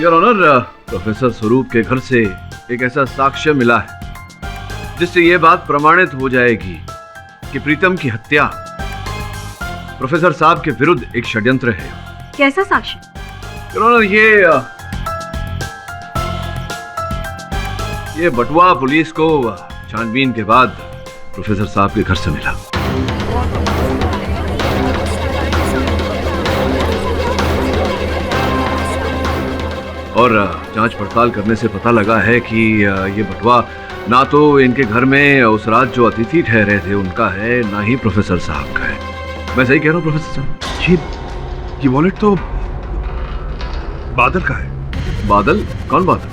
Your honour, professor स्वरूप के घर से एक ऐसा साक्ष्य मिला है जिससे यह बात प्रमाणित हो जाएगी कि प्रीतम की हत्या प्रोफेसर साहब के विरुद्ध एक षड्यंत्र है। कैसा साक्ष्य? योर ऑनर, ये बटुआ पुलिस को छानबीन के बाद प्रोफेसर साहब के घर से मिला। और जांच पड़ताल करने से पता लगा है कि ये बटुआ ना तो इनके घर में उस रात जो अतिथि ठहरे थे उनका है, ना ही प्रोफेसर साहब का है। मैं सही कह रहा हूँ प्रोफेसर साहब? ये वॉलेट तो बादल का है। बादल? कौन बादल?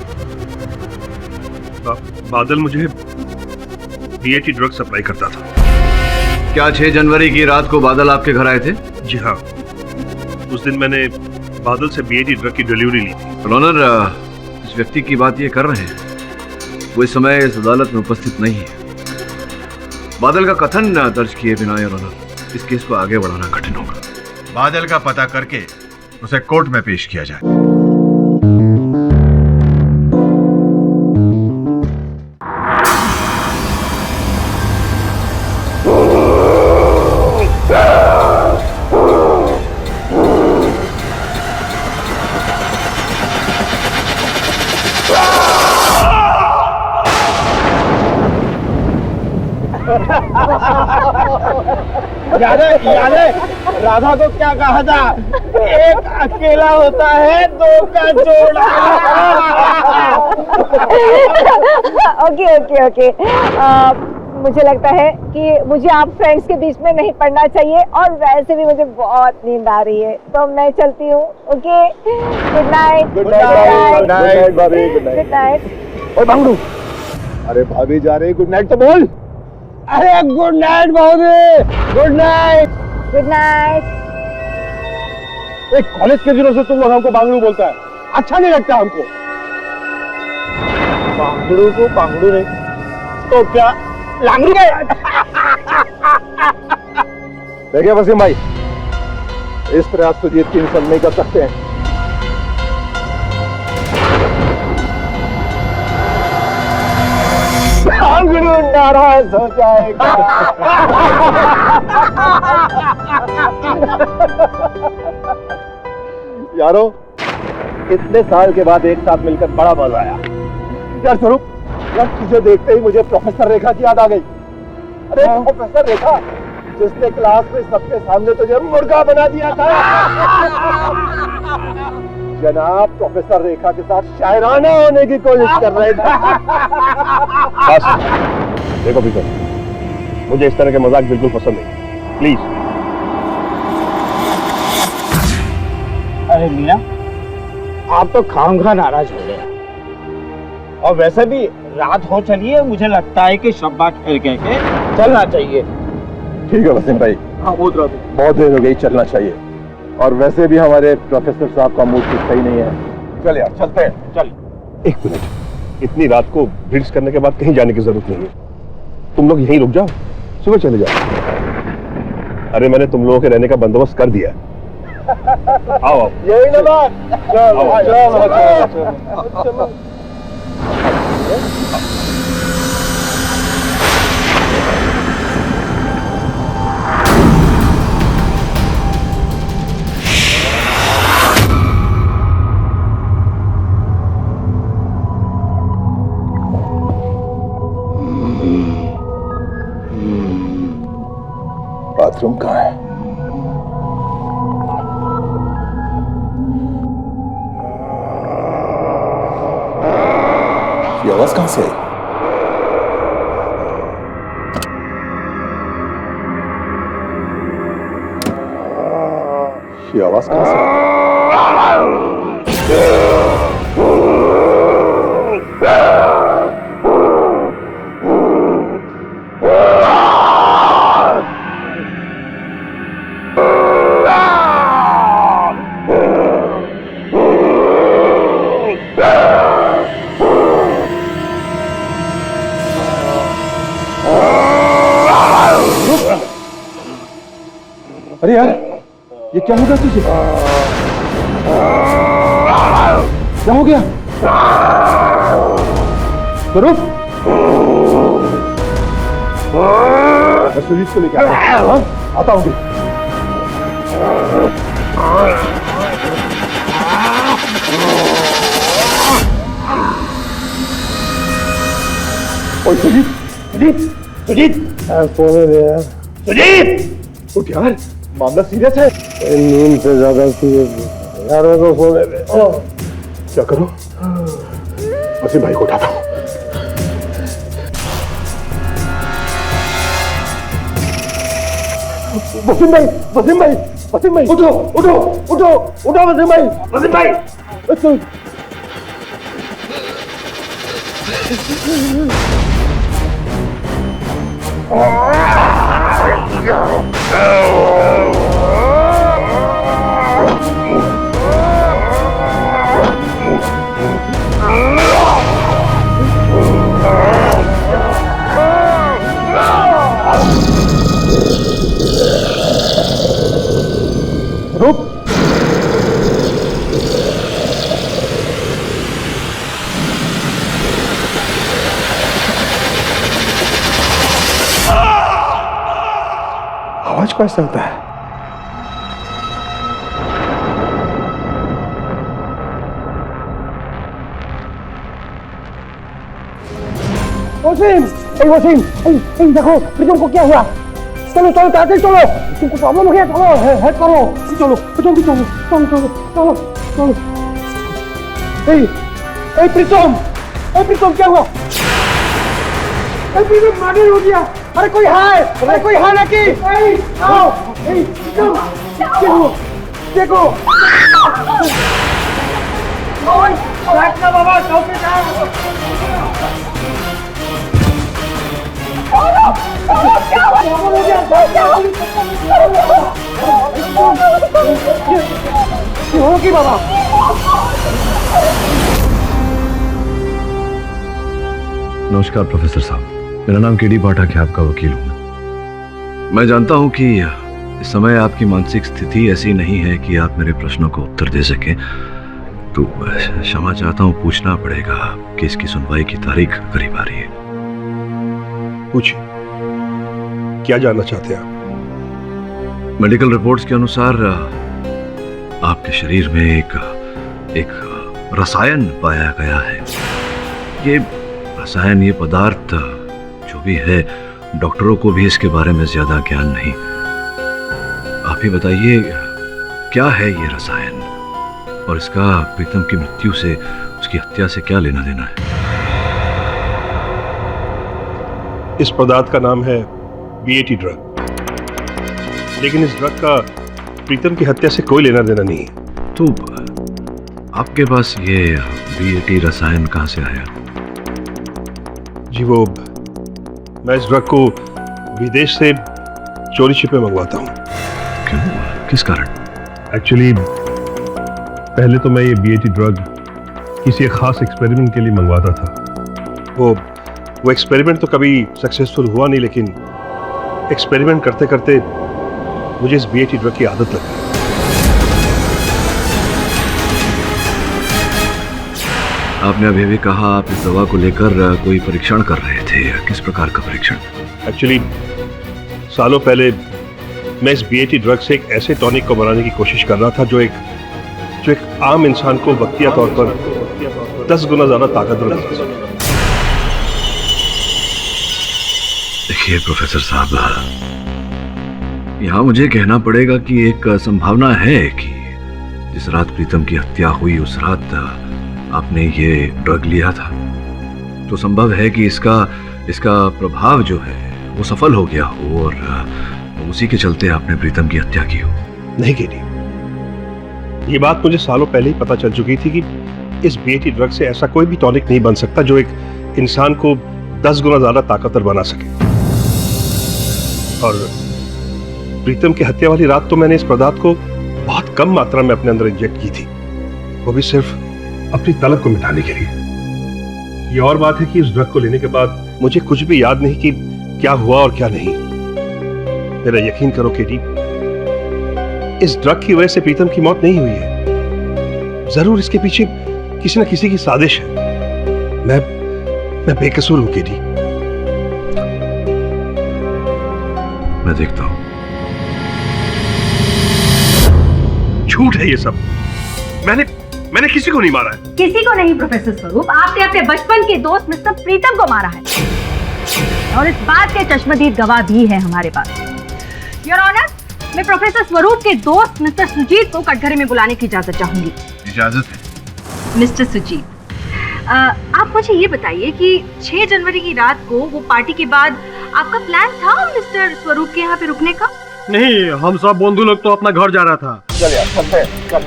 बादल मुझे बीएटी ड्रग सप्लाई करता था। क्या 6 जनवरी की रात को बादल आपके घर आए थे? जी हाँ, उस दिन मैंने बादल से बीएटी ड्रग की डिलीवरी ली थी। ऑनर, इस व्यक्ति की बात ये कर रहे हैं, वो इस समय इस अदालत में उपस्थित नहीं है। बादल का कथन दर्ज किए बिना योर ऑनर इस केस को आगे बढ़ाना कठिन होगा। बादल का पता करके उसे कोर्ट में पेश किया जाए। याद है राधा को क्या कहा था? एक अकेला होता है, दो का जोड़ा। ओके ओके ओके, मुझे लगता है कि मुझे आप फ्रेंड्स के बीच में नहीं पढ़ना चाहिए, और वैसे भी मुझे बहुत नींद आ रही है, तो मैं चलती हूँ। Okay, good night. Good night भाभी। Good night. ओ बांगड़ू, अरे भाभी जा रही, गुड नाइट तो बोल। अरे गुड नाइट भाभी, गुड नाइट। Good night. एक कॉलेज के दिनों से तुम लोग हमको बांगड़ू बोलता है, अच्छा नहीं लगता हमको। बांगड़ू को बांगड़ू नहीं तो क्या लांगड़ू है? देखिए वसीम भाई, इस प्रयास को जीत की इंसान नहीं कर सकते हैं। बांगड़ू नाराज हो जाएगा। यारो, इतने साल के बाद एक साथ मिलकर बड़ा मजा आया। यार स्वरूप, यार तुझे देखते ही मुझे प्रोफेसर रेखा की याद आ गई। अरे प्रोफेसर रेखा, जिसने क्लास में सबके सामने तुझे मुर्गा बना दिया था। जनाब प्रोफेसर रेखा के साथ शायराना होने की कोशिश कर रहे थे। बस देखो पीटर, मुझे इस तरह के मजाक बिल्कुल पसंद नहीं, प्लीज। अरे मीना, आप तो खामखा नाराज हो गए, और वैसे भी रात हो चली है, मुझे लगता है कि शब्बा ठहर के चलना चाहिए। ठीक है वसीम भाई, हाँ बहुत देर हो गई, चलना चाहिए। और वैसे भी हमारे प्रोफेसर साहब का मूड कुछ सही नहीं है। चल यार, चलते हैं। चल। एक मिनट, इतनी रात को ड्रिंक्स करने के बाद कहीं जाने की जरूरत नहीं है। तुम लोग यहीं रुक जाओ, सुबह चले जाओ। अरे मैंने तुम लोगों के रहने का बंदोबस्त कर दिया। आओ आओ। यही ना बात। चलो। बाथरूम कहाँ है? ये आवाज कहां से आई? ये आवाज कहां से आई? अरे यार, ये क्या होगा तुझे? क्या हो गया? स्वरूप, मैं सुजीत को लेकर आता हूँ। ओए सुजीत, सुजीत, सुजीत, सुजीत, उठ यार, मामला सीरियस है। नींद से ज्यादा सीरियस यार, मेरे को सोने दे। क्या करो? वसीम भाई को उठाता हूँ। वसीम भाई, वसीम भाई, वसीम भाई, उठो, उठो, उठो, उठो वसीम भाई, वसीम भाई। रुक। आवाज कैसा होता है? वसीम, वसीम, देखो प्रीतम को क्या हुआ? चलो चलो ताते चलो, तुमको प्रॉब्लम हो गया, चलो हेल्प करो, चलो जल्दी चलो, चलो चलो चलो चलो। प्रीतम, प्रीतम क्या हुआ? प्रीतम मर्डर हो गया। अरे कोई है, अरे कोई है ना कि? आओ, प्रीतम क्या हुआ? देखो। बैठना बाबा, चौकीदार। होगी बाबा। नमस्कार प्रोफेसर साहब, मेरा नाम केडी पाठक है, आपका वकील हूँ। मैं जानता हूँ कि इस समय आपकी मानसिक स्थिति ऐसी नहीं है कि आप मेरे प्रश्नों को उत्तर दे सकें, तो क्षमा चाहता हूँ, पूछना पड़ेगा। केस की सुनवाई की तारीख करीब आ रही है। पूछिए, क्या जानना चाहते हैं आप? मेडिकल रिपोर्ट्स के अनुसार आपके शरीर में एक रसायन पाया गया है। ये रसायन, ये पदार्थ जो भी है, डॉक्टरों को भी इसके बारे में ज्यादा ज्ञान नहीं। आप ही बताइए, क्या है ये रसायन और इसका प्रीतम की मृत्यु से, उसकी हत्या से क्या लेना देना है? इस पदार्थ का नाम है BAT ड्रग, लेकिन इस ड्रग का प्रीतम की हत्या से कोई लेना देना नहीं है। तो आपके पास ये BAT रसायन कहां से आया? जी वो, मैं इस ड्रग को विदेश से चोरी छिपे मंगवाता हूँ। क्यों, किस कारण? एक्चुअली पहले तो मैं ये BAT ड्रग किसी एक खास एक्सपेरिमेंट के लिए मंगवाता था। वो एक्सपेरिमेंट तो कभी सक्सेसफुल हुआ नहीं, लेकिन एक्सपेरिमेंट करते करते मुझे इस BAT ड्रग की आदत लग गई। आपने अभी भी कहा आप इस दवा को लेकर कोई परीक्षण कर रहे थे। किस प्रकार का परीक्षण? एक्चुअली सालों पहले मैं इस BAT ड्रग से एक ऐसे टॉनिक को बनाने की कोशिश कर रहा था जो एक आम इंसान को वक्तिया तौर पर 10 गुना ज्यादा ताकतवर बना सके। देखिए प्रोफेसर साहब, यहाँ मुझे कहना पड़ेगा कि एक संभावना है कि जिस रात प्रीतम की हत्या हुई उस रात आपने ये ड्रग लिया था, तो संभव है कि इसका प्रभाव जो है वो सफल हो गया हो और उसी के चलते आपने प्रीतम की हत्या की हो। नहीं केडी, ये बात मुझे सालों पहले ही पता चल चुकी थी कि इस BAT ड्रग से ऐसा कोई भी टॉनिक नहीं बन सकता जो एक इंसान को 10 गुना ज्यादा ताकतवर बना सके। और प्रीतम की हत्या वाली रात तो मैंने इस पदार्थ को बहुत कम मात्रा में अपने अंदर इंजेक्ट की थी, वो भी सिर्फ अपनी तलब को मिटाने के लिए। ये और बात है कि इस ड्रग को लेने के बाद मुझे कुछ भी याद नहीं कि क्या हुआ और क्या नहीं। मेरा यकीन करो केडी, इस ड्रग की वजह से प्रीतम की मौत नहीं हुई है। जरूर इसके पीछे किसी न किसी की साजिश है। मैं बेकसूर हूं केडी। मैं देखता हूं। झूठ है ये सब। मैंने किसी को नहीं मारा है। किसी को नहीं प्रोफेसर स्वरूप, आपने अपने बचपन के दोस्त मिस्टर प्रीतम को मारा है और इस बात के चश्मदीद गवाह भी है हमारे पास। योर ऑनर, मैं प्रोफेसर स्वरूप के दोस्त मिस्टर सुजीत को कटघरे में बुलाने की इजाजत चाहूंगी। इजाजत है। मिस्टर सुजीत, आप मुझे ये बताइए कि 6 जनवरी की रात को वो पार्टी के बाद आपका प्लान था मिस्टर स्वरूप के यहाँ पे रुकने का? नहीं, हम सब बंधु लोग तो अपना घर जा रहा था। चल यार, चलते हैं, चल।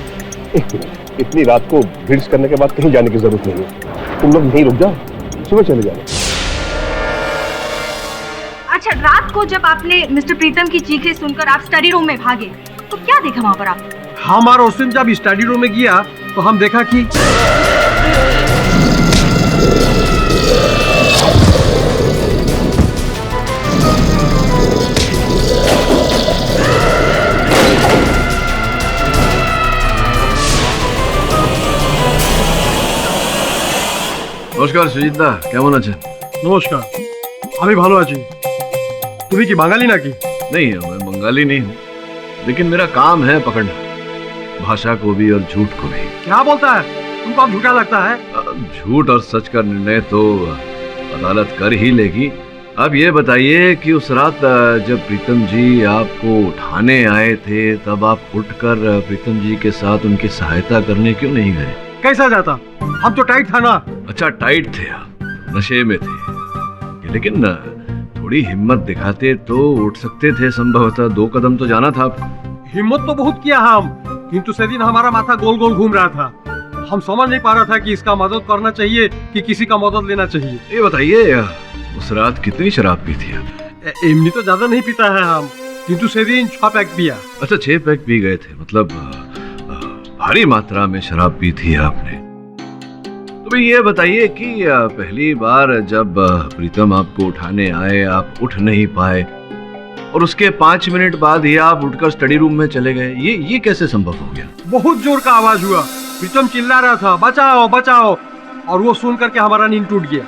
इतनी रात को भिड्स करने के बाद कहीं जाने की जरूरत नहीं है। तुम लोग यहीं रुक जाओ, सुबह चले जाओ। अच्छा, रात को जब आपने मिस्टर प्रीतम की चीखें सुनकर आप स्टडी रूम में भागे तो क्या देखा वहाँ पर आपने? हमारा उस दिन जब स्टडी रूम में गया तो हम देखा कि নমস্কার সুজিতদা, কেমন আছেন? নমস্কার, আমি ভালো আছি। তুমি কি বাঙালি নাকি? नहीं, मैं बंगाली नहीं हूँ, लेकिन मेरा काम है पकड़ना, भाषा को भी और झूठ को भी। क्या बोलता है? तुमको अब झूठा लगता है? झूठ और सच का निर्णय तो अदालत कर ही लेगी। अब ये बताइए कि उस रात जब प्रीतम जी आपको उठाने आए थे, तब आप उठकर प्रीतम जी के साथ उनकी सहायता करने क्यों नहीं गए? कैसा जाता? हम तो टाइट था ना। अच्छा, टाइट थे आप, नशे में थे, लेकिन थोड़ी हिम्मत दिखाते तो उठ सकते थे। संभवतः 2 कदम तो जाना था आपको। हिम्मत तो बहुत किया हम, किंतु से दिन हमारा माथा गोल गोल घूम रहा था। हम समझ नहीं पा रहा था कि इसका मदद करना चाहिए कि किसी का मदद लेना चाहिए। ये बताइए, उस रात कितनी शराब पी थी आप? इमली तो ज्यादा नहीं पीता है हम, किंतु से दिन 6 पैक पिया। अच्छा, 6 पैक पी गए थे, मतलब भारी मात्रा में शराब पी थी आपने। तो भाई ये बताइए कि पहली बार जब प्रीतम आपको उठाने आए, आप उठ नहीं पाए और उसके 5 मिनट बाद ही आप उठकर स्टडी रूम में चले गए, ये कैसे संभव हो गया? बहुत जोर का आवाज हुआ, प्रीतम चिल्ला रहा था बचाओ बचाओ, और वो सुन करके हमारा नींद टूट गया।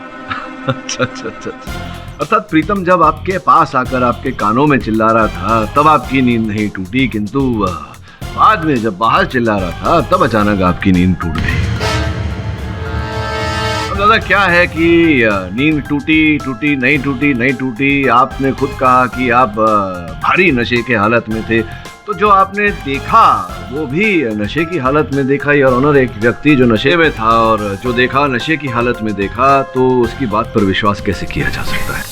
अच्छा। अर्थात प्रीतम जब आपके पास आकर आपके कानों में चिल्ला रहा था तब आपकी नींद नहीं टूटी, किंतु बाद में जब बाहर चिल्ला रहा था तब अचानक आपकी नींद टूट गई। अब दादा क्या है कि नींद टूटी नहीं टूटी, आपने खुद कहा कि आप भारी नशे के हालत में थे, तो जो आपने देखा वो भी नशे की हालत में देखा। योर ऑनर, एक व्यक्ति जो नशे में था और जो देखा नशे की हालत में देखा, तो उसकी बात पर विश्वास कैसे किया जा सकता है?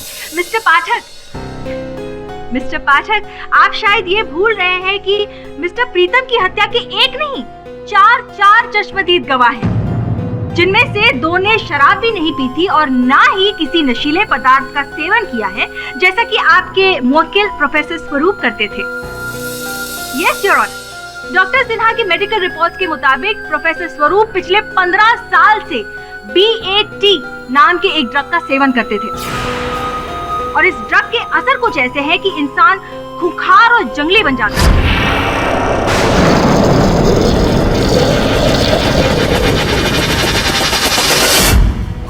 मिस्टर पाठक, आप शायद ये भूल रहे हैं कि मिस्टर प्रीतम की हत्या के 1 नहीं 4 चश्मदीद गवाह हैं, जिनमें से 2 ने शराब भी नहीं पी थी और ना ही किसी नशीले पदार्थ का सेवन किया है, जैसा कि आपके मुवक्किल प्रोफेसर स्वरूप करते थे। Yes your honour, doctor Sinha की मेडिकल रिपोर्ट्स के मुताबिक प्रोफेसर स्वरूप पिछले 15 साल से BAT नाम के एक ड्रग का सेवन करते थे और इस ड्रग के असर कुछ ऐसे हैं कि इंसान खूंखार और जंगली बन जाता है।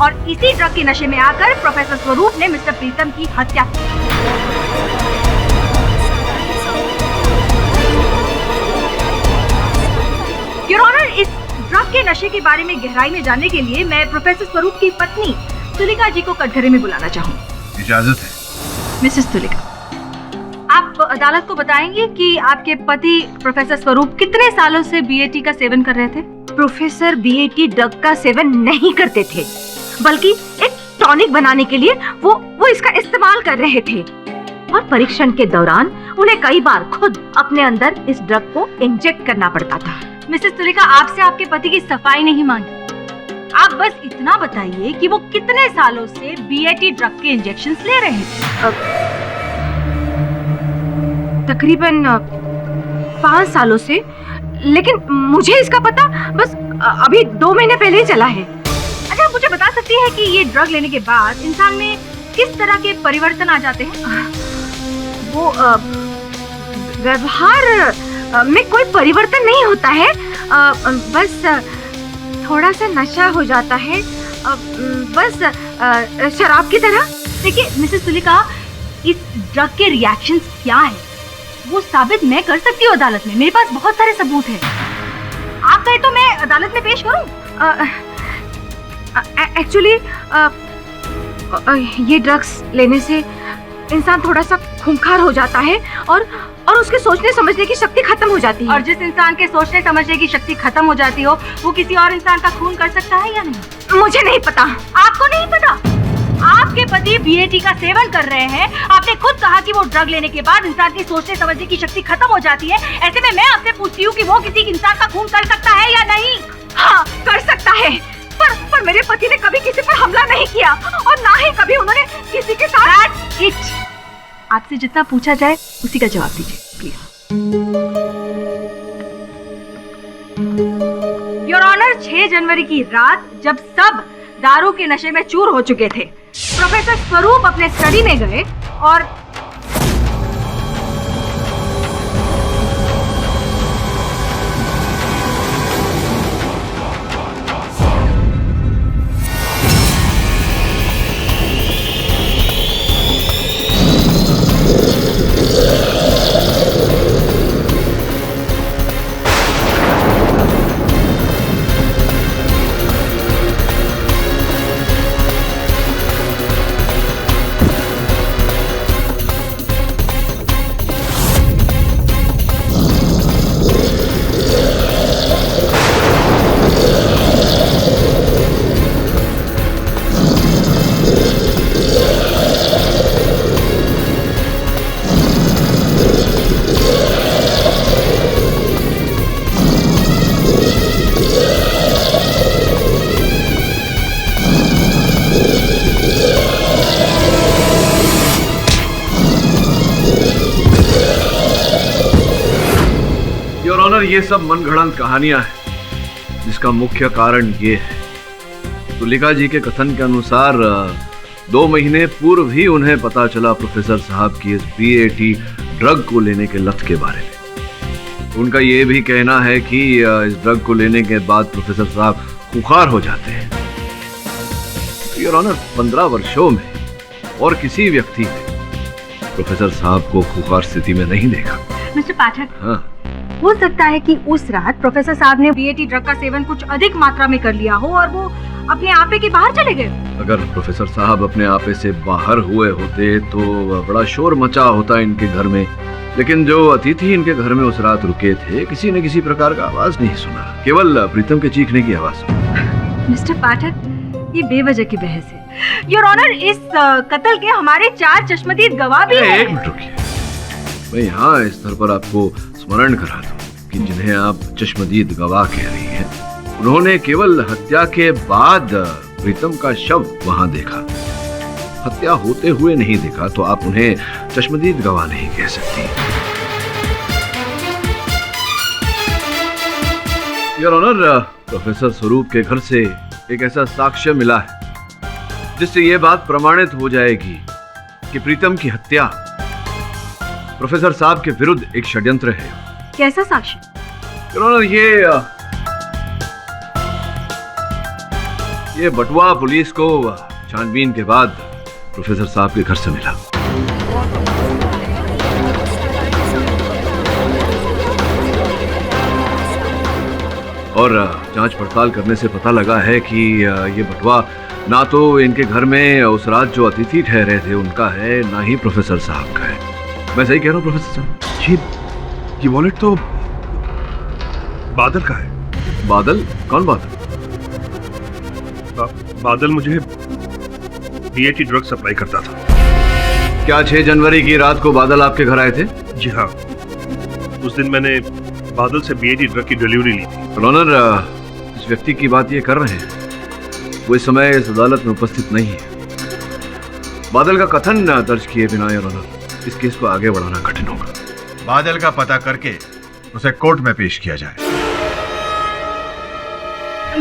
और इसी ड्रग के नशे में आकर प्रोफेसर स्वरूप ने मिस्टर प्रीतम की हत्या की। योर ऑनर, इस ड्रग के नशे के बारे में गहराई में जानने के लिए मैं प्रोफेसर स्वरूप की पत्नी तुलिका जी को कटघरे में बुलाना चाहूंगी। इजाजत है। मिसेस तुलिका, आप अदालत को बताएंगे कि आपके पति प्रोफेसर स्वरूप कितने सालों से BAT का सेवन कर रहे थे? प्रोफेसर BAT ड्रग का सेवन नहीं करते थे, बल्कि एक टॉनिक बनाने के लिए वो इसका इस्तेमाल कर रहे थे और परीक्षण के दौरान उन्हें कई बार खुद अपने अंदर इस ड्रग को इंजेक्ट करना पड़ता था। मिसेस तुलिका, आपसे आपके पति की सफाई नहीं मांगी, आप बस इतना बताइए कि वो कितने सालों से BAT ड्रग के इंजेक्शंस ले रहे थे? तकरीबन 5 सालों से, लेकिन मुझे इसका पता बस अभी 2 महीने पहले ही चला है। अच्छा, मुझे बता सकती है कि ये ड्रग लेने के बाद इंसान में किस तरह के परिवर्तन आ जाते हैं? वो व्यवहार में कोई परिवर्तन नहीं होता है, बस थोड़ा सा नशा हो जाता है, बस शराब की तरह। देखिए मिसेस तुलिका, इस ड्रग के रिएक्शंस क्या है वो साबित मैं कर सकती हूँ अदालत में। मेरे पास बहुत सारे सबूत हैं। आप कहे तो मैं अदालत में पेश करूँ? एक्चुअली ये ड्रग्स लेने से इंसान थोड़ा सा खूंखार हो जाता है और उसके सोचने समझने की शक्ति खत्म हो जाती है। और जिस इंसान के सोचने समझने की शक्ति खत्म हो जाती हो वो किसी और इंसान का खून कर सकता है या नहीं? मुझे नहीं पता। आपको नहीं पता? आपके पति बीएटी का सेवन कर रहे हैं। आपने खुद कहा कि वो ड्रग लेने के बाद इंसान की सोचने समझने की शक्ति खत्म हो जाती है। ऐसे में मैं आपसे पूछती हूँ कि वो किसी इंसान का खून कर सकता है या नहीं? हाँ, कर सकता है, पर मेरे पति ने कभी किसी पर हमला नहीं किया और ना ही कभी उन्होंने किसी के साथ। आपसे जितना पूछा जाए उसी का जवाब दीजिए प्लीज। योर ऑनर, 6 जनवरी की रात जब सब दारू के नशे में चूर हो चुके थे, प्रोफेसर स्वरूप अपने स्टडी में गए और ये सब मनगढ़ंत कहानियां हैं जिसका मुख्य कारण ये है, तुलिका जी के कथन के अनुसार 2 महीने पूर्व ही उन्हें पता चला प्रोफेसर साहब की इस बीएटी ड्रग को लेने के लत के बारे में। उनका ये भी कहना है कि इस ड्रग को लेने के बाद प्रोफेसर साहब खुखार हो जाते हैं। योर ऑनर, 15 वर्षों में और किसी व्यक्ति ने प्रोफेसर साहब को खुखार स्थिति में नहीं देखा। मिस्टर पाठक, हाँ, हो सकता है कि उस रात प्रोफेसर साहब ने बीएटी ड्रग का सेवन कुछ अधिक मात्रा में कर लिया हो और वो अपने आपे के बाहर चले गए। अगर प्रोफेसर साहब अपने आपे से बाहर हुए होते तो बड़ा शोर मचा होता इनके घर में, लेकिन जो अतिथि इनके घर में उस रात रुके थे किसी न किसी प्रकार का आवाज नहीं सुना, केवल प्रीतम के चीखने की आवाज सुनी। मिस्टर पाठक, ये बेवजह की बहस है। योर ऑनर, इस कत्ल के हमारे 4 चश्मदीद गवाह भी हैं। एक मिनट रुकिए, मैं यहाँ इस स्तर पर आपको स्मरण करा दूं कि जिन्हें आप चश्मदीद गवाह कह रही हैं, उन्होंने केवल हत्या के बाद प्रीतम का शव वहां देखा, हत्या होते हुए नहीं देखा, तो आप उन्हें चश्मदीद गवाह नहीं कह सकती। योर ऑनर, प्रोफेसर स्वरूप के घर से एक ऐसा साक्ष्य मिला है जिससे यह बात प्रमाणित हो जाएगी कि प्रीतम की हत्या प्रोफेसर साहब के विरुद्ध एक षड्यंत्र है। कैसा साक्ष्य? योर ऑनर, ये बटुआ पुलिस को छानबीन के बाद प्रोफेसर साहब के घर से मिला। और जांच पड़ताल करने से पता लगा है कि ये बटुआ ना तो इनके घर में उस रात जो अतिथि ठहरे थे उनका है, ना ही प्रोफेसर साहब का है। मैं सही कह रहा हूँ प्रोफेसर साहब? ये वॉलेट तो बादल का है। बादल? कौन बादल? बादल मुझे बीएटी ड्रग सप्लाई करता था। क्या 6 जनवरी की रात को बादल आपके घर आए थे? जी हाँ, उस दिन मैंने बादल से बीएटी ड्रग की डिलीवरी ली थी। ऑनर, इस व्यक्ति की बात ये कर रहे हैं वो इस समय इस अदालत में उपस्थित नहीं है। बादल का कथन दर्ज किए बिना योर ऑनर इस केस को आगे बढ़ाना कठिन होगा। बादल का पता करके उसे कोर्ट में पेश किया जाए।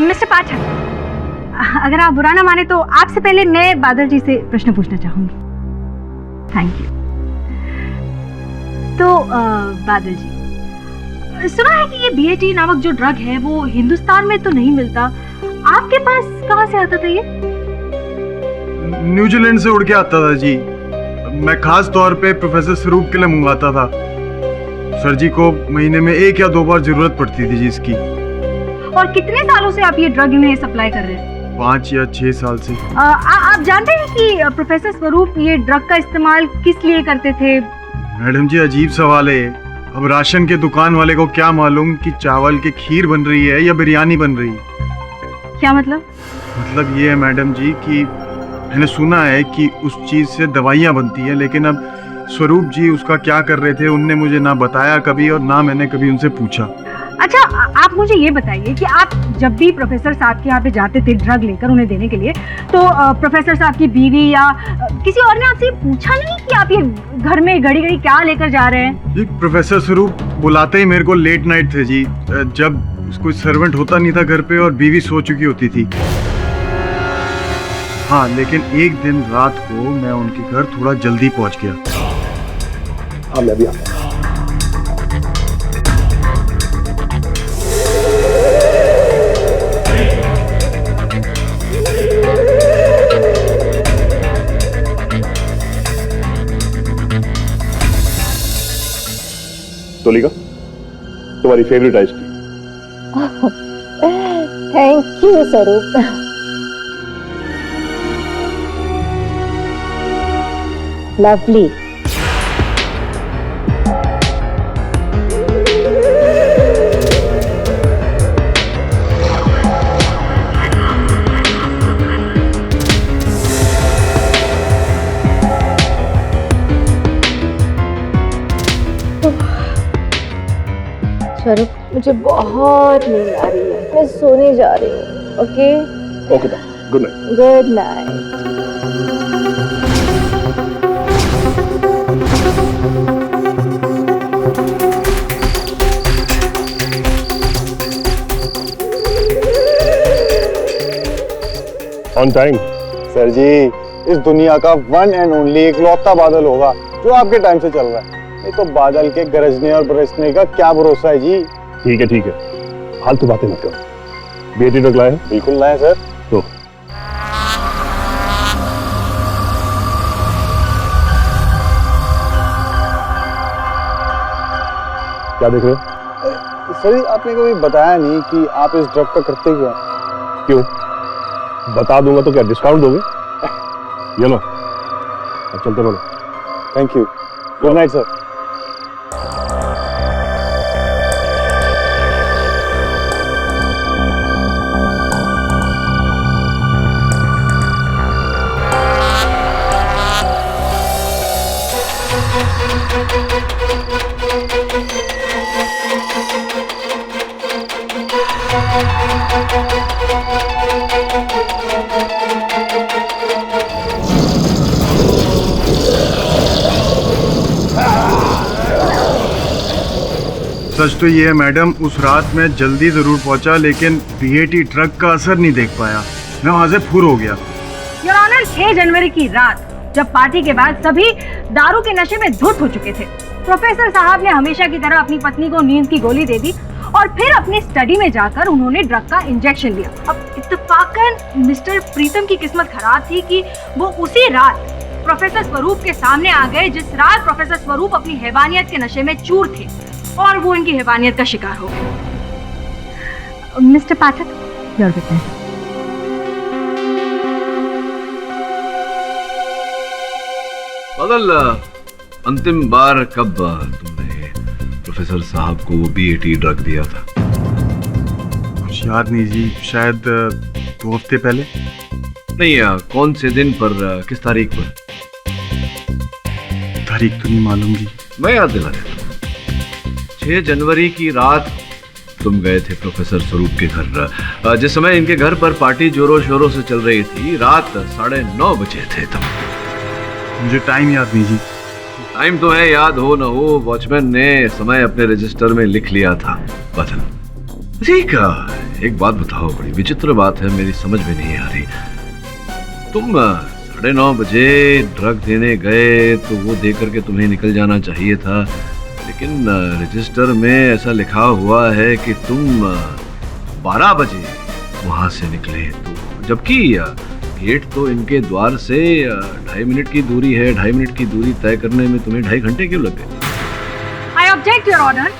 मिस्टर पाठक, अगर आप बुरा ना माने तो आपसे पहले मैं बादल जी से प्रश्न पूछना चाहूंगी। Thank you. तो बादल जी, सुना है कि ये बीएटी नामक जो ड्रग है वो हिंदुस्तान में तो नहीं मिलता आपके पास कहाँ से आता था ये? न्यूजीलैंड से उड़ के आता था जी। मैं खास तौर पे प्रोफेसर स्वरूप के लिए मंगवाता था। सर जी को महीने में 1 या 2 बार जरूरत पड़ती थी जी इसकी। और कितने सालों से आप ये ड्रग इन्हें सप्लाई कर रहे हैं? 5 या 6 साल से। आप जानते हैं कि प्रोफेसर स्वरूप ये ड्रग का इस्तेमाल किस लिए करते थे? मैडम जी अजीब सवाल है। अब राशन के दुकान वाले को क्या मालूम कि चावल की खीर बन रही है या बिरयानी बन रही है। क्या मतलब? मतलब ये है मैडम जी कि मैंने सुना है कि उस चीज से दवाइयाँ बनती हैं, लेकिन अब स्वरूप जी उसका क्या कर रहे थे उनने मुझे ना बताया कभी और ना मैंने कभी उनसे पूछा। अच्छा, आप मुझे ये बताइए कि आप जब भी प्रोफेसर साहब के यहाँ पे जाते थे ड्रग लेकर उन्हें देने के लिए, तो प्रोफेसर साहब की बीवी या किसी और ने आपसे पूछा नहीं कि आप ये घर में घड़ी घड़ी क्या लेकर जा रहे हैं? जी प्रोफेसर स्वरूप बुलाते ही मेरे को लेट नाइट थे जी, जब कोई सर्वेंट होता नहीं था घर पे और बीवी सो चुकी होती थी। हाँ, लेकिन एक दिन रात को मैं उनके घर थोड़ा जल्दी पहुंच गया। हाँ मैं भी आता हूँ। तोलिका, तुम्हारी फेवरेट आइसक्रीम। थैंक यू स्वरूप। लवली। स्वरूप, मुझे बहुत नींद आ रही है, मैं सोने जा रही हूँ। Okay okay, good night. Good night. On time. Sir जी, इस दुनिया का वन एंड ओनली इकलौता बादल होगा जो आपके टाइम से चल रहा है। नहीं तो बादल के गरजने और बरसने का क्या भरोसा है जी। ठीक है ठीक है, फालतू बातें मत करो। बीएटी ड्रग लाए हैं? बिल्कुल लाए सर। तो क्या देख रहे हो? सर जी, आपने कभी बताया नहीं कि आप इस ड्रग का करते क्या? क्यों? बता दूंगा तो क्या डिस्काउंट दोगे? ये लो, अब चलते बोलो। Thank you. Good night sir. सच तो ये है मैडम, उस रात मैं जल्दी जरूर पहुंचा लेकिन बीएटी ड्रग का असर नहीं देख पाया। मैं वहां से फुर हो गया। योर ऑनर, 6 जनवरी की रात जब पार्टी के बाद सभी दारू के नशे में धुत हो चुके थे, प्रोफेसर साहब ने हमेशा की तरह अपनी पत्नी को नींद की गोली दे दी और फिर अपनी स्टडी में जाकर उन्होंने ड्रग का इंजेक्शन लिया। अब इत्तेफाकन मिस्टर प्रीतम की किस्मत खराब थी कि वो उसी रात प्रोफेसर स्वरूप के सामने आ गए जिस रात प्रोफेसर स्वरूप अपनी हैवानियत के नशे में चूर थे और वो इनकी हैवानियत का शिकार हो गए। Mister Pathak, your witness. बादल, अंतिम बार कब तुमने प्रोफेसर साहब को वो बीएटी ड्रग दिया था? कुछ याद नहीं जी, शायद 2 हफ्ते पहले। नहीं, कौन से दिन पर, किस तारीख पर? तारीख तो नहीं मालूम जी। मैं याद दिला देता हूँ। 6 जनवरी की रात तुम गए थे प्रोफेसर स्वरूप के घर। जिस समय इनके घर पर पार्टी जोरों शोरों से चल रही थी, रात 9:30 बजे थे तब। मुझे टाइम याद नहीं जी। टाइम तो है, याद हो न हो, वॉचमैन ने समय अपने रजिस्टर में लिख लिया था। बादल, ठीक है, एक बात बताओ, बड़ी विचित्र बात है, मेरी समझ में नहीं आ रही। तुम 9:30 बजे ड्रग देने गए तो वो दे करके तुम्हें निकल जाना चाहिए था, लेकिन रजिस्टर में ऐसा लिखा हुआ है कि तुम 12 बजे वहां से निकले तो, जबकि गेट तो इनके द्वार से 2.5 मिनट की दूरी है। 2.5 मिनट की दूरी तय करने में तुम्हें 2.5 घंटे क्यों लग गए? I object your honour.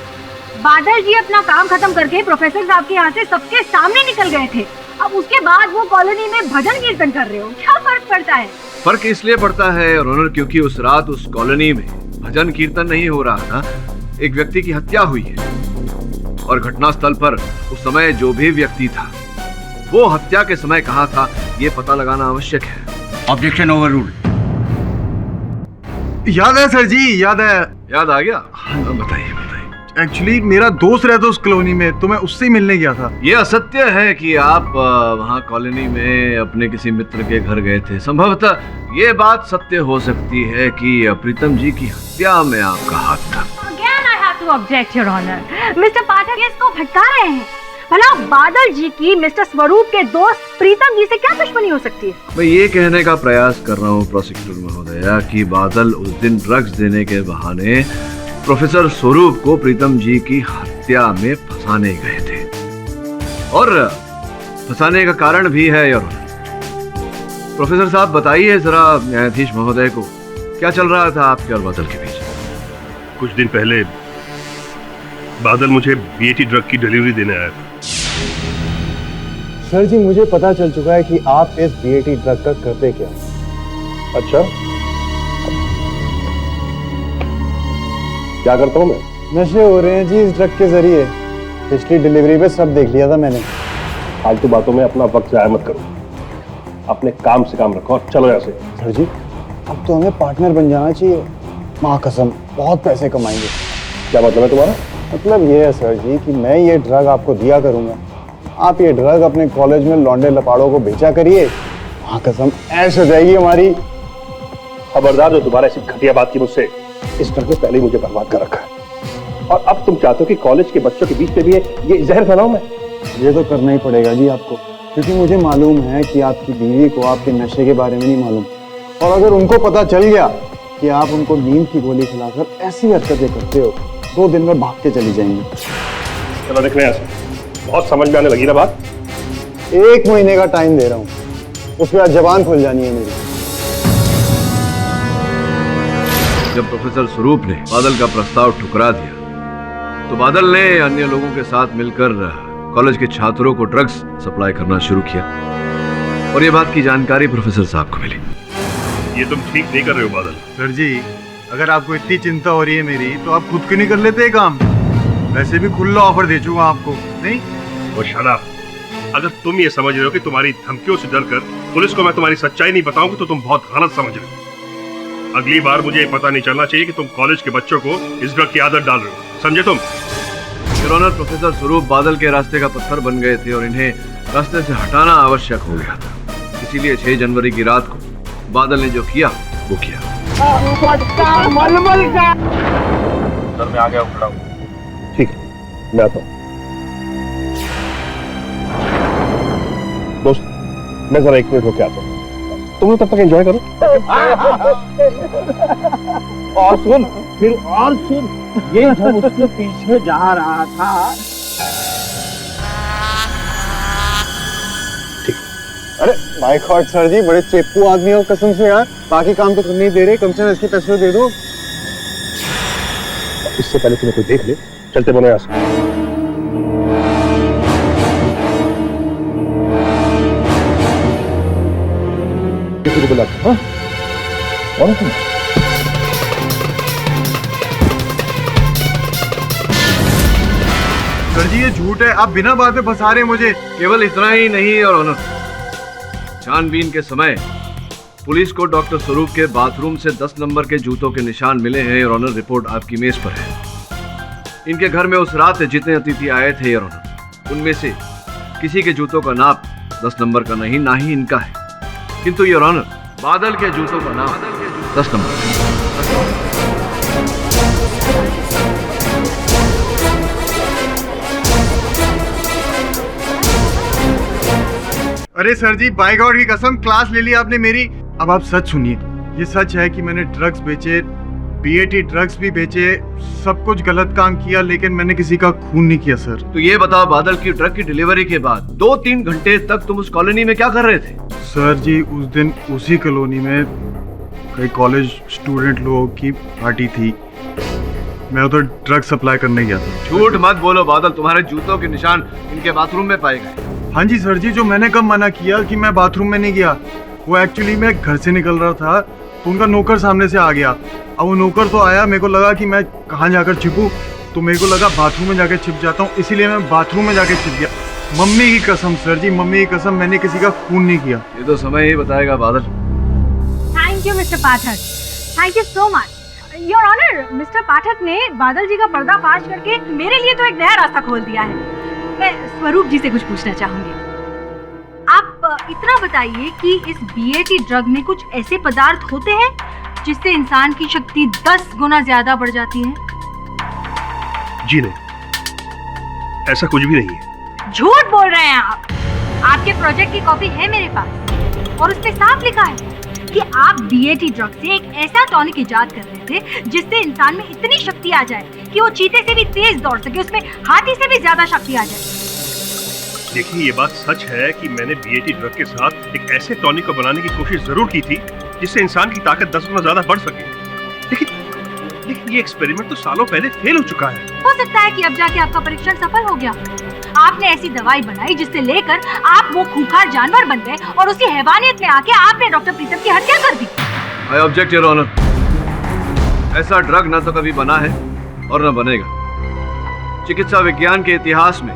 Badal ji अपना काम खत्म करके प्रोफेसर साहब के यहाँ से सबके सामने निकल गए थे। अब उसके बाद वो कॉलोनी में भजन कीर्तन कर रहे हो, क्या फर्क पड़ता है? फर्क इसलिए पड़ता है योर ऑनर क्योंकि उस रात उस कॉलोनी में भजन कीर्तन नहीं हो रहा था, एक व्यक्ति की हत्या हुई है। और घटनास्थल पर उस समय जो भी व्यक्ति था वो हत्या के समय कहाँ था ये पता लगाना आवश्यक है। Objection overruled. याद है सर जी, याद है। याद आ गया? बताइए बताइए। एक्चुअली मेरा दोस्त रहता उस कॉलोनी में, तो मैं उससे ही मिलने गया था। ये असत्य है कि आप वहाँ कॉलोनी में अपने किसी मित्र के घर गए थे। संभवतः ये बात सत्य हो सकती है कि प्रीतम जी की हत्या में आपका हाथ था। Again I have to object your honor. Mister Pathak इसको भटका रहे हैं। भला बादल जी की मिस्टर स्वरूप के दोस्त प्रीतम जी से क्या दुश्मनी हो सकती है? मैं ये कहने का प्रयास कर रहा हूँ प्रोसिक्यूटर महोदया कि बादल उस दिन ड्रग्स देने के बहाने प्रोफेसर स्वरूप को प्रीतम जी की हत्या में फंसाने गए थे, और फंसाने का कारण भी है। और प्रोफेसर साहब बताइए जरा न्यायाधीश महोदय को, क्या चल रहा था आपके और बादल के बीच? कुछ दिन पहले बादल मुझे बीएटी ड्रग की डिलीवरी देने आया था। सर जी, मुझे पता चल चुका है कि आप इस बीएटी ड्रग का करते क्या। अच्छा, क्या करता हूँ मैं? नशे हो रहे हैं जी इस ड्रग के जरिए। पिछली डिलीवरी पे सब देख लिया था मैंने। फालतू बातों में अपना वक्त जाया मत करो, अपने काम से काम रखो और चलो यहाँ से। सर जी, अब तो हमें पार्टनर बन जाना चाहिए। माँ कसम, बहुत पैसे कमाएंगे। क्या मतलब है तुम्हारा? मतलब ये है सर जी कि मैं ये ड्रग आपको दिया करूँगा, आप ये ड्रग अपने कॉलेज में लौंडे लपाड़ों को बेचा करिए। माँ कसम, ऐश हो जाएगी हमारी। खबरदार जो दोबारा ऐसी घटिया बात की मुझसे। इस ड्रग ने पहले ही मुझे बर्बाद कर रखा है, और अब तुम चाहते हो कि कॉलेज के बच्चों के बीच में भी ये जहर फैलाऊं मैं? ये तो करना ही पड़ेगा जी आपको, क्योंकि मुझे मालूम है कि आपकी बीवी को आपके नशे के बारे में नहीं मालूम, और अगर उनको पता चल गया कि आप उनको नींद की गोली खिलाकर ऐसी हरकतें करते हो, 2 दिन में भाग के चली जाएंगी। चलो देख रहे हैं, बहुत समझ में आने लगी ना बात। 1 महीने का टाइम दे रहा हूँ, उसके बाद जबान खुल जानी है मेरी। जब प्रोफेसर स्वरूप ने बादल का प्रस्ताव ठुकरा दिया तो बादल ने अन्य लोगों के साथ मिलकर कॉलेज के छात्रों को ड्रग्स सप्लाई करना शुरू किया, और ये बात की जानकारी प्रोफेसर साहब को मिली। ये तुम ठीक नहीं कर रहे हो बादल। सर जी, अगर आपको इतनी चिंता हो रही है मेरी, तो आप खुद क्यों नहीं कर लेते काम? वैसे भी खुला ऑफर दे चुका आपको, नहीं? वो शाला, अगर तुम ये समझ रहे हो कि तुम्हारी धमकियों से डरकर पुलिस को मैं तुम्हारी सच्चाई नहीं बताऊंगी, तो तुम बहुत गलत समझ रहे हो। अगली बार मुझे ये पता नहीं चलना चाहिए कि तुम कॉलेज के बच्चों को इस ड्रग की आदत डाल रहे हो, समझे तुम? योर ऑनर, प्रोफेसर स्वरूप बादल के रास्ते का पत्थर बन गए थे और इन्हें रास्ते से हटाना आवश्यक हो गया था। इसीलिए 6 जनवरी की रात को बादल ने जो किया वो किया। सर मैं आ गया, खड़ा हूँ। ठीक है, मैं आता हूँ। दोस्त, मैं जरा 1 मिनट होके आता हूँ, तुम लोग तब तक एंजॉय करो। और सुन, फिर और सुन, ये जब उसके पीछे जा रहा था। अरे माय गॉड सर जी, बड़े चेपू आदमी हो कसम से यार। बाकी काम तो करने ही दे रहे, कम से कम इसके पैसे तो दे दो। इससे पहले तुम्हें कोई देख ले, चलते बनो यहाँ से। किसी को बुलाते? हाँ? कौन तुम? सर जी, ये झूठ है, आप बिना बात में फंसा रहे हैं मुझे। केवल इतना ही नहीं और ऑनर, छानबीन के समय पुलिस को डॉक्टर स्वरूप के बाथरूम से 10 नंबर के जूतों के निशान मिले हैं और ऑनर, रिपोर्ट आपकी मेज पर है। इनके घर में उस रात जितने अतिथि आए थे और ऑनर, उनमें से किसी के जूतों का नाप 10 नंबर का नहीं, ना ही इनका है, किंतु योर ऑनर, बादल के जूतों का नाम 10 नंबर। अरे सर जी, बाय गॉड की कसम, क्लास ले ली आपने मेरी। अब आप सच सुनिए, ये सच है कि मैंने ड्रग्स बेचे बीएटी ड्रग्स भी बेचे, सब कुछ गलत काम किया, लेकिन मैंने किसी का खून नहीं किया सर। तो ये बताओ बादल की ट्रक की डिलीवरी के बाद 2-3 घंटे तक तुम उस कॉलोनी में क्या कर रहे थे? सर जी उस दिन उसी कॉलोनी में कई कॉलेज स्टूडेंट लोगों की पार्टी थी, मैं उधर ड्रग सप्लाई करने गया था। झूठ मत बोलो बादल, तुम्हारे जूतों के निशान इनके बाथरूम में पाए गए। हाँ जी सर जी, जो मैंने कब मना किया कि मैं बाथरूम में नहीं गया, वो एक्चुअली मैं घर से निकल रहा था तो उनका नौकर सामने से आ गया। अब वो नौकर तो आया, मेरे को लगा कि मैं कहाँ जाकर छिपूं, तो मेरे को लगा बाथरूम में जाकर छिप जाता हूँ, इसीलिए मैं बाथरूम में जाकर छिप गया। मम्मी की कसम सर जी, मम्मी की कसम, मैंने किसी का खून नहीं किया। ये तो समय ही बताएगा Badal. Thank you mister Pathak, thank you so much your honour. Mister Pathak ने बादल जी का पर्दाफाश करके मेरे लिए तो एक नया रास्ता खोल दिया है। मैं स्वरूप जी से कुछ पूछना चाहूंगी। आप इतना बताइए कि इस बीएटी ड्रग में कुछ ऐसे पदार्थ होते हैं जिससे इंसान की शक्ति 10 गुना ज्यादा बढ़ जाती है? जी नहीं, ऐसा कुछ भी नहीं है। झूठ बोल रहे हैं आप। आपके प्रोजेक्ट की कॉपी है मेरे पास और उसमें साफ लिखा है कि आप बीएटी ड्रग से एक ऐसा टॉनिक इजाद कर रहे थे जिससे इंसान में इतनी शक्ति आ जाए कि वो चीते से भी तेज दौड़ सके, उसमें हाथी से भी ज्यादा शक्ति आ जाए। देखिए ये बात सच है कि मैंने बीएटी ड्रग के साथ एक ऐसे टॉनिक को बनाने की कोशिश जरूर की थी जिससे इंसान की ताकत 10 गुना ज्यादा बढ़ सके, लेकिन ये एक्सपेरिमेंट तो सालों पहले फेल हो चुका है। हो सकता है कि अब जाके आपका परीक्षण सफल हो गया। आपने ऐसी दवाई बनाई जिससे लेकर आप वो खूंखार जानवर बन गए और उसी हैवानियत में आके आपने डॉक्टर प्रीतम की हत्या कर दी। I object your honour. ऐसा ड्रग न तो कभी बना है और न बनेगा। चिकित्सा विज्ञान के इतिहास में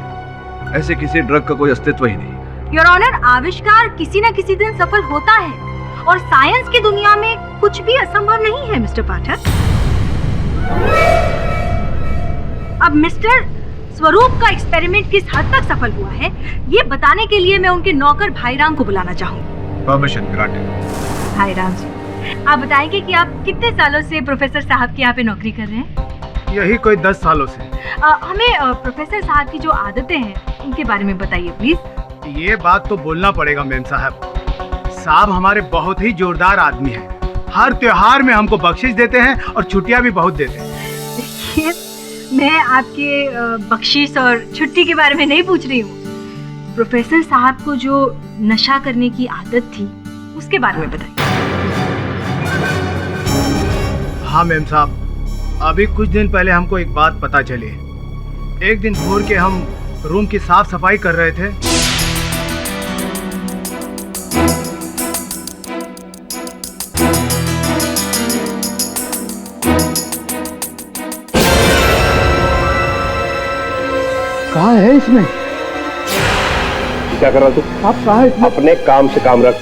ऐसे किसी ड्रग का कोई अस्तित्व ही नहीं। योर ऑनर, आविष्कार किसी न किसी दिन सफल होता है और साइंस की दुनिया में कुछ भी असंभव नहीं है मिस्टर पाठक। अब मिस्टर स्वरूप का एक्सपेरिमेंट किस हद तक सफल हुआ है, ये बताने के लिए मैं उनके नौकर भाईराम को बुलाना चाहूंगी। Permission granted. भाईराम जी, आप बताएंगे कि आप कितने सालों से प्रोफेसर साहब के यहाँ पे नौकरी कर रहे हैं? यही कोई 10 सालों से। हमें प्रोफेसर साहब की जो आदतें हैं उनके बारे में बताइए प्लीज। ये बात तो बोलना पड़ेगा मैम साहब, साहब हमारे बहुत ही जोरदार आदमी हैं। हर त्योहार में हमको बख्शिश देते हैं और छुट्टियां भी बहुत देते हैं। देखिए, मैं आपके बख्शिश और छुट्टी के बारे में नहीं पूछ रही हूँ। प्रोफेसर साहब को जो नशा करने की आदत थी उसके बारे में बताइए। हाँ मैम साहब, अभी कुछ दिन पहले हमको एक बात पता चली। एक दिन भोर के हम रूम की साफ सफाई कर रहे थे, कहाँ है इसमें? क्या कर रहा तू? आप कहाँ है? अपने काम से काम रख।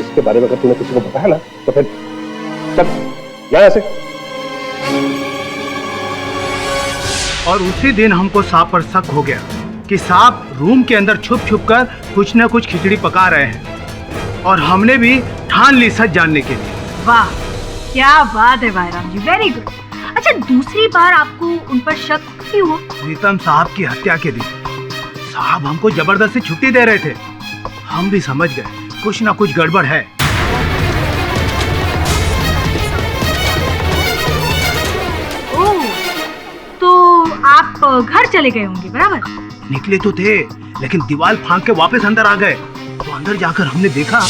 इसके बारे में अगर तूने किसी को बताया ना तो फिर चल जा ऐसे। और उसी दिन हमको सांप पर शक हो गया कि सांप रूम के अंदर छुप छुप कर कुछ न कुछ खिचड़ी पका रहे हैं, और हमने भी ठान ली सच जानने के लिए। वाह, क्या बात है भाईराम जी, वेरी गुड। अच्छा, दूसरी बार आपको उन पर शक क्यों हुआ? प्रीतम साहब की हत्या के दिन साहब हमको जबरदस्ती छुट्टी दे रहे थे। हम भी समझ गए कुछ ना कुछ गड़बड़ है। ओह, तो आप घर चले गए होंगे, बराबर? निकले तो थे, लेकिन दीवार फांक के वापस अंदर आ गए। तो अंदर जाकर हमने देखा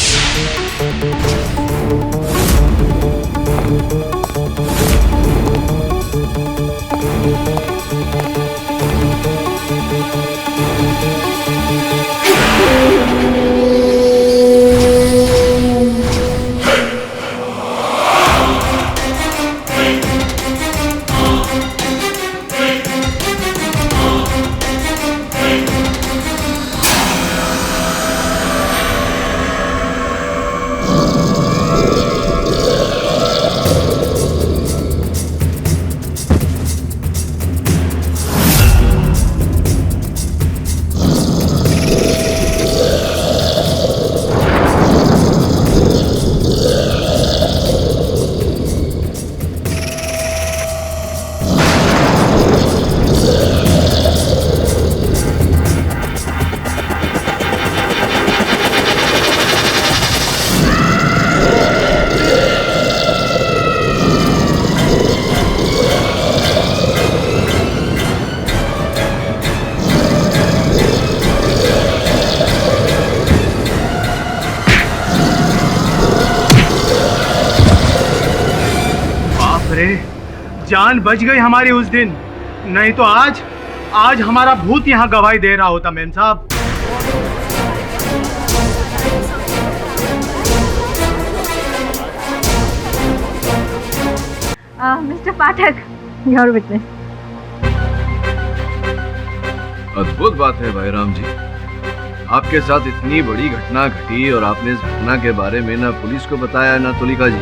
रे, जान बच गई हमारी उस दिन, नहीं तो आज हमारा भूत यहाँ गवाही दे रहा होता मेम साहब। Mister Pathak, your witness. अद्भुत बात है भाई राम जी, आपके साथ इतनी बड़ी घटना घटी और आपने इस घटना के बारे में ना पुलिस को बताया ना तुलिका जी।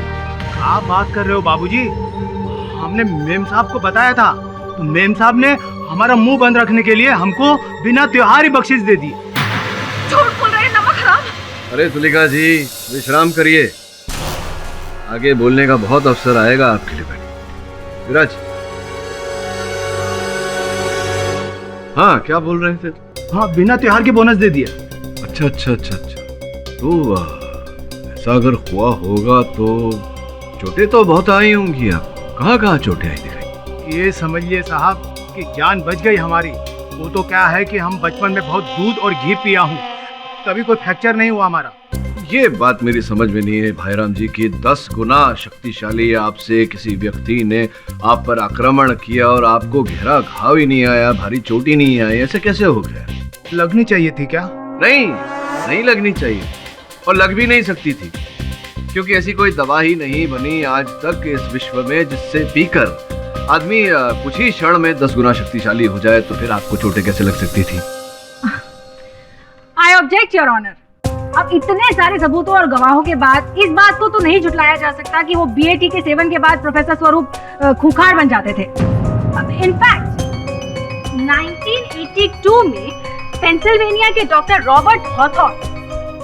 आप बात कर रहे हो बाबूजी? हमने मेम साहब को बताया था, तो मेम साहब ने हमारा मुंह बंद रखने के लिए हमको बिना त्योहार ही बख्शिश दे दी। झूठ बोल रहे हैं, नमक हराम। अरे तुलिका जी विश्राम करिए, आगे बोलने का बहुत अवसर आएगा आपके लिए। विराज, हाँ क्या बोल रहे थे? हाँ, बिना त्योहार के बोनस दे दिया। अच्छा, तो ऐसा अगर हुआ होगा तो चोटें तो बहुत आई होंगी आपको, कहाँ चोटें आई दिखाई? ये समझिए साहब कि जान बच गई हमारी। वो तो क्या है कि हम बचपन में बहुत दूध और घी पिया हूँ, कभी कोई फ्रैक्चर नहीं हुआ हमारा। ये बात मेरी समझ में नहीं है भाईराम जी की 10 गुना शक्तिशाली आपसे किसी व्यक्ति ने आप पर आक्रमण किया और आपको गहरा घाव ही नहीं आया, भारी चोट ही नहीं आई, ऐसे कैसे हो गया? लगनी चाहिए थी क्या? नहीं लगनी चाहिए और लग भी नहीं सकती थी, क्योंकि ऐसी कोई दवा ही नहीं बनी आज तक इस विश्व में जिससे पीकर आदमी कुछ ही क्षण में 10 गुना शक्तिशाली हो जाए। तो फिर आपको चोटें कैसे लग सकती थी? I object your honour. अब इतने सारे सबूतों और गवाहों के बाद इस बात को तो नहीं झुटलाया जा सकता कि वो बीएटी के सेवन के बाद प्रोफेसर स्वरूप खूंखार बन जाते थे। इनफैक्ट 1982 में पेंसिल्वेनिया के डॉक्टर रॉबर्ट हॉथॉर्न,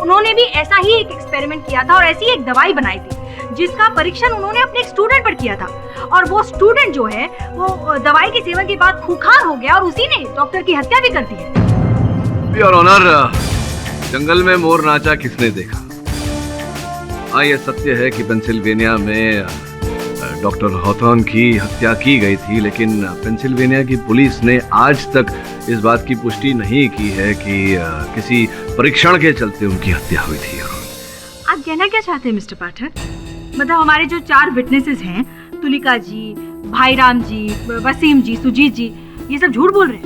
उन्होंने भी ऐसा ही एक एक्सपेरिमेंट किया था और ऐसी एक दवाई बनाई थी जिसका परीक्षण उन्होंने अपने एक स्टूडेंट पर किया था, और वो स्टूडेंट जो है वो दवाई के सेवन के बाद खूंखार हो गया और उसी ने डॉक्टर की हत्या भी कर दी है। योर ऑनर, जंगल में मोर नाचा किसने देखा? हाँ, ये सत्य है कि पेंसिल्वेनिया में डॉक्टर हॉथॉर्न की हत्या की गई थी, लेकिन पेंसिल्वेनिया की पुलिस ने आज तक इस बात की पुष्टि नहीं की है कि किसी परीक्षण के चलते उनकी हत्या हुई थी। आप कहना क्या चाहते हैं मिस्टर पाठक? मतलब हमारे जो 4 विटनेसेस हैं, तुलिका जी, भाईराम जी, वसीम जी, सुजीत जी, ये सब झूठ बोल रहे हैं?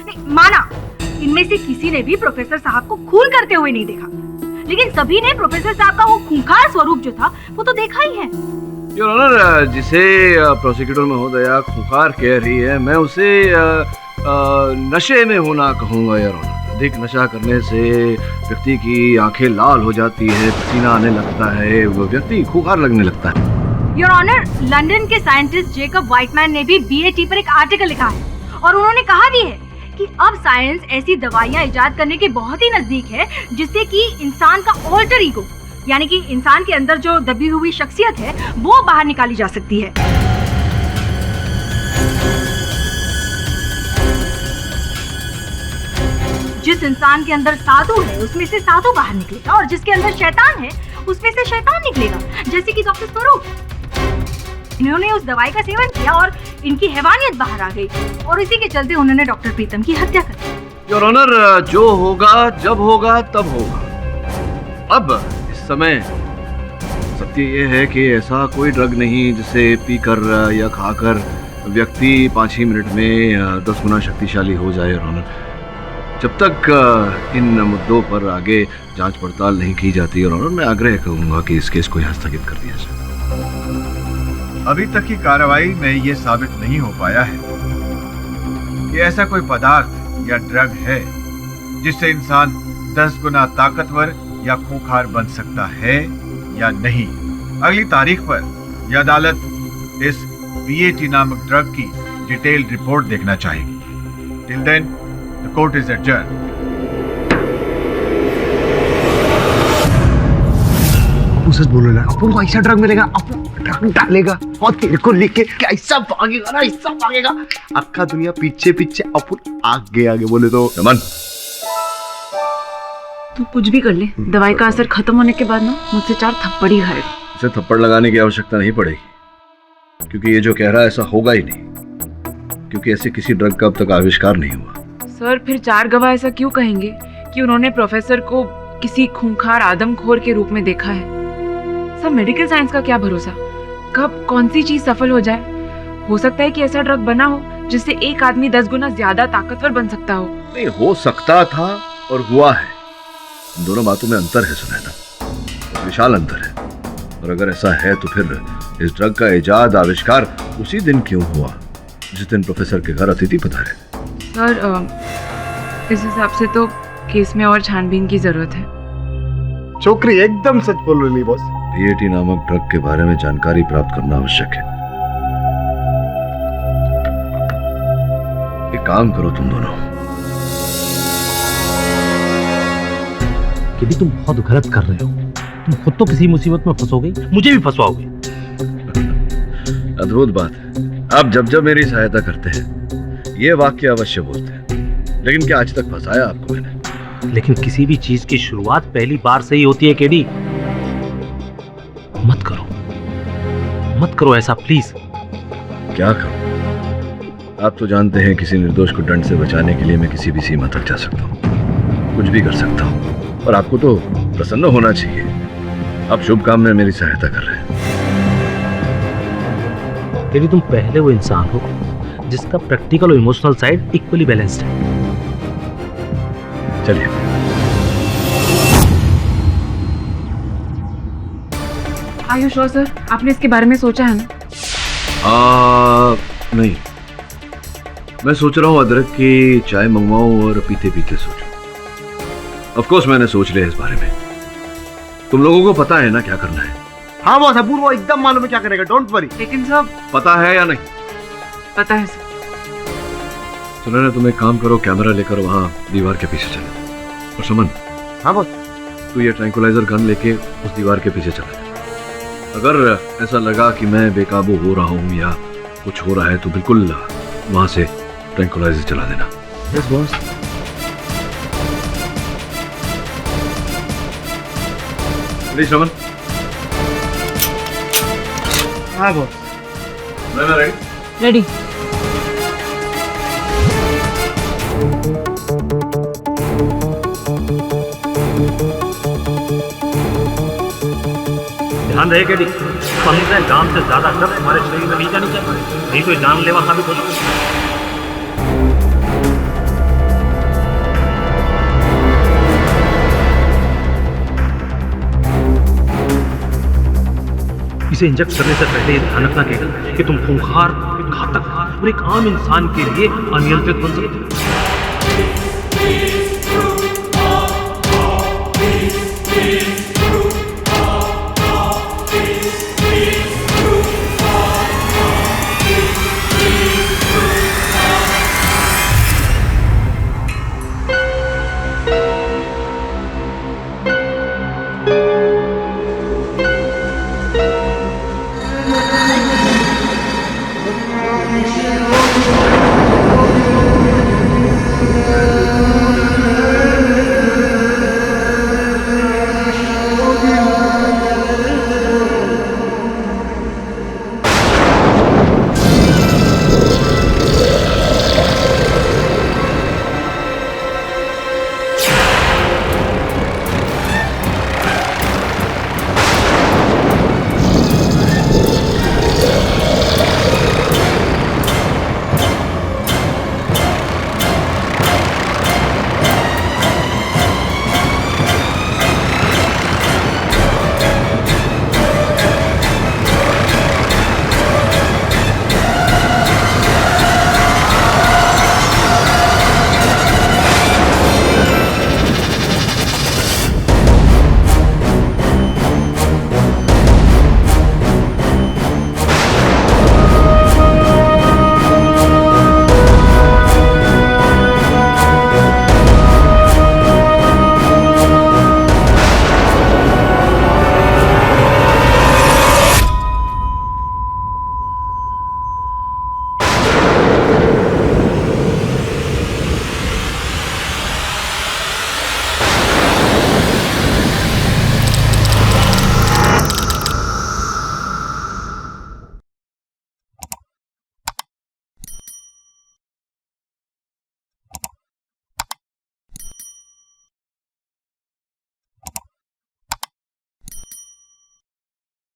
नहीं, माना इनमें से किसी ने भी प्रोफेसर साहब को खून करते हुए नहीं देखा, लेकिन सभी ने प्रोफेसर साहब का वो खूंखार स्वरूप जो था वो तो देखा ही है। योर ऑनर, जिसे प्रोसिक्यूटर महोदया खूंखार कह रही है, मैं उसे नशे में होना कहूँगा। योर ऑनर, अधिक नशा करने से व्यक्ति की आंखें लाल हो जाती है, पसीना आने लगता है, वो व्यक्ति खूंखार लगने लगता है। योर ऑनर, लंदन के साइंटिस्ट जेकब व्हाइटमैन ने भी बीएटी पर एक आर्टिकल लिखा है और उन्होंने कहा भी है कि अब साइंस ऐसी दवाइयां इजाद करने के बहुत ही नजदीक है जिससे कि इंसान का ऑल्टर ईगो, यानी कि इंसान के अंदर जो दबी हुई शख्सियत है वो बाहर निकाली जा सकती है। जिस इंसान के अंदर साधु है उसमें से साधु बाहर निकलेगा और जिसके अंदर शैतान है उसमें से शैतान निकलेगा, जैसे कि डॉक्टर स्वरूप। इन्होंने उस दवाई का सेवन किया और इनकी हैवानियत बाहर आ गई और इसी के चलते उन्होंने डॉक्टर प्रीतम की हत्या कर दी। योर ऑनर, जो होगा जब होगा तब होगा। अब इस समय सत्य ये है कि ऐसा कोई ड्रग नहीं जिसे पीकर या खाकर व्यक्ति 5 ही मिनट में 10 गुना शक्तिशाली हो जाए। योर ऑनर, जब तक इन मुद्दों पर आगे जांच पड़ताल नहीं की जाती, योर ऑनर, मैं आग्रह करूंगा कि इस केस को यहाँ स्थगित कर दिया जाए। अभी तक की कार्रवाई में ये साबित नहीं हो पाया है कि ऐसा कोई पदार्थ या ड्रग है जिससे इंसान 10 गुना ताकतवर या खूंखार बन सकता है या नहीं। अगली तारीख पर यह अदालत इस बीएटी नामक ड्रग की डिटेल्ड रिपोर्ट देखना चाहेगी। Till then the court is adjourn. सच बोल रहा है, अपन को ऐसा ड्रग मिलेगा, अपन ड्रग डालेगा और तेरे को लेके ऐसा भागेगा ना, ऐसा भागेगा, अक्का दुनिया पीछे पीछे, अपन आगे आगे बोले तो। रमन, तू कुछ भी कर ले, दवाई का असर खत्म होने के बाद ना मुझसे 4 थप्पड़ ही खाएगा। उसे थप्पड़ लगाने की आवश्यकता नहीं पड़ेगी, क्योंकि ये जो कह रहा है ऐसा होगा ही नहीं, क्योंकि ऐसे किसी ड्रग का अब तक आविष्कार नहीं हुआ। सर, फिर 4 गवाह ऐसा क्यों कहेंगे कि उन्होंने प्रोफेसर को किसी खूंखार आदमखोर के रूप में देखा है? सब मेडिकल साइंस का क्या भरोसा? कब कौन सी चीज सफल हो जाए। हो सकता है कि ऐसा ड्रग बना हो जिससे एक आदमी 10 गुना ज्यादा ताकतवर बन सकता हो। नहीं, हो सकता था और हुआ है। इन दोनों बातों में अंतर है सुनैना, एक विशाल अंतर है। और अगर ऐसा है तो फिर इस ड्रग का इजाद, आविष्कार उसी दिन क्यों हुआ जिस दिन प्रोफेसर के घर अतिथि पधारे? सर, इस हिसाब से तो केस में और छानबीन की जरूरत है। छोकरी एकदम सच बोल रही बॉस। BAT नामक ड्रग के बारे में जानकारी प्राप्त करना आवश्यक है। एक काम करो तुम दोनों। कि भी तुम बहुत गलत कर रहे हो। तुम खुद तो किसी मुसीबत में फंसोगे, मुझे भी फंसवाओगे। अद्भुत बात है, आप जब जब मेरी सहायता करते हैं ये वाक्य अवश्य बोलते हैं। लेकिन क्या आज तक फंसाया आपको मैंने? लेकिन किसी भी चीज की शुरुआत पहली बार से ही होती है केडी। मत करो ऐसा प्लीज। क्या करूं? आप तो जानते हैं किसी निर्दोष को दंड से बचाने के लिए मैं किसी भी सीमा तक जा सकता हूं, कुछ भी कर सकता हूं। और आपको तो प्रसन्न होना चाहिए, आप शुभ काम में मेरी सहायता कर रहे हैं। केडी, तुम पहले वो इंसान हो जिसका प्रैक्टिकल और इमोशनल साइड इक्वली बैलेंस्ड है। चलिए। Are you sure sir? आपने इसके बारे में सोचा है ना? नहीं, मैं सोच रहा हूँ अदरक की चाय मंगवाऊं और पीते पीते सोचूं। ऑफ कोर्स मैंने सोच लिया इस बारे में। तुम लोगों को पता है ना क्या करना है? हाँ बॉस, अपूर्व वो एकदम मालूम है क्या करेगा, डोंट वरी। लेकिन सर, पता है या नहीं? पता है सर। सुनो ना, तुम एक काम करो, कैमरा लेकर वहां दीवार के पीछे चलो। और सुमन। हाँ बॉस। तू ये ट्रैंकुलाइजर गन लेके उस दीवार के पीछे चला जा। अगर ऐसा लगा कि मैं बेकाबू हो रहा हूँ या कुछ हो रहा है तो बिल्कुल वहां से ट्रैंकुलाइजर चला देना। Yes boss. रमन। हाँ बॉस। रेडी? रेडी। ध्यान रहे केडी, 15 ग्राम से ज्यादा ड्रग हमारे शरीर में नहीं जानी चाहिए, नहीं तो जानलेवा साबित हो सकता है। इसे इंजेक्ट करने से पहले ये ध्यान रखना केडी कि तुम खूंखार, घातक और एक आम इंसान के लिए अनियंत्रित बन सकते हो।